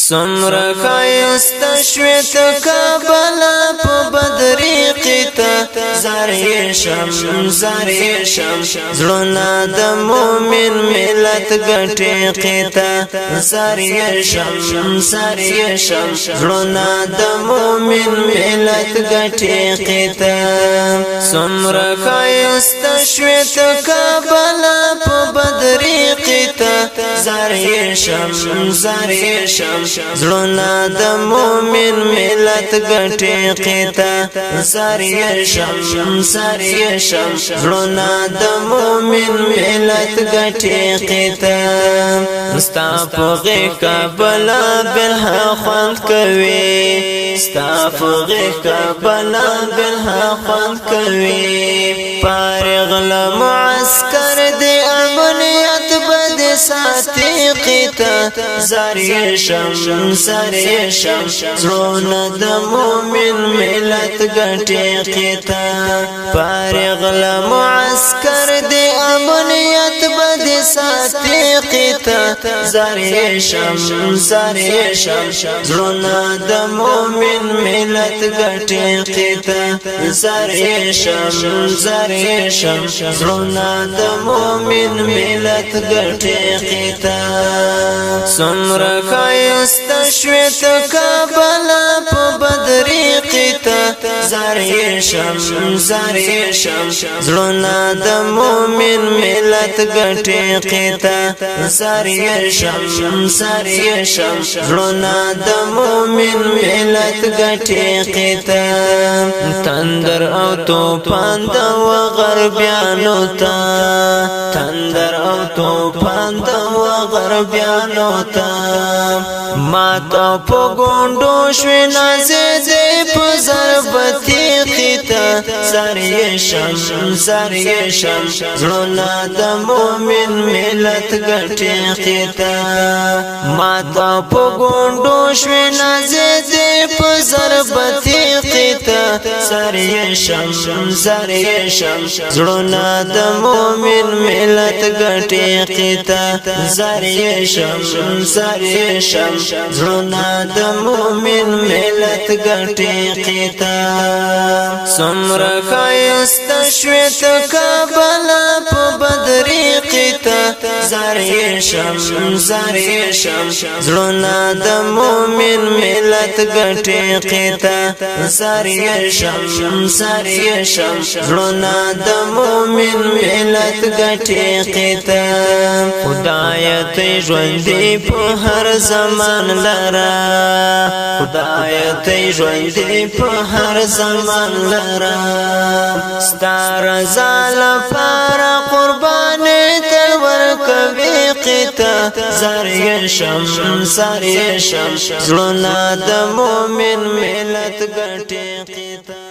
سمرا خایست شویت کابلا پا بدریقیتا زاریشم زلونا دا مومن ملت گٹیقیتا زاریشم زلونا دا مومن ملت گٹیقیتا سمرا خایست شویت کابلا پا بدریقیتا زاریشم زلونا دا مومن ملت گٹیقیتا زاریشم زلونا دا مومن ملت گٹیقیتا ستا پوغی کابلا بلها خوند کوي ستا پوغی کابلا بلها خوند کوي فارغ لمعسکر دی امنیت بد ساتی قیتا زاریشم زلونا دا مومن ملت گٹیقیتا فارغ لمعسکر دی امنیت بد ساتی قیتا زاریشم زلونا دا مومن ملت گٹیقیتا زاریشم زلونا دا مومن ملت گٹیقیتا سمرا خایست شویت کابلا پا بدریقیتا زاریشم زلونا دا مومن ملت گٹیقیتا زاریشم زلونا دا مومن ملت گٹیقیتا تندر او توپان دا وغربیانو تا تندر او توپان دا وغربیانو تا ماتا پو گونڈو شوی نازی دی پو ضربتی قیتا زاریشم زلونا دا مومن ملت گٹیقیتا ماتا پو گونڈو شوی نازی دی پو ضربتی قیتا زاریشم زلونا دا مومن ملت گٹیقیتا زاریشم زلونا دا مومن ملت گٹیقیتا سمرا خایست شویت کابلا پا بدریقیتا زاریشم زلونا دا مومن ملت گٹیقیتا زاریشم زلونا دا مومن ملت گٹیقیتا خدایت ژوندی په هر زمان لرا خدایت ژوندی په هر زمان لرا ستا رضا لپاره قرباني تل ورکوي قیتا زاریشم زلونا د مومن ملت گټي قیتا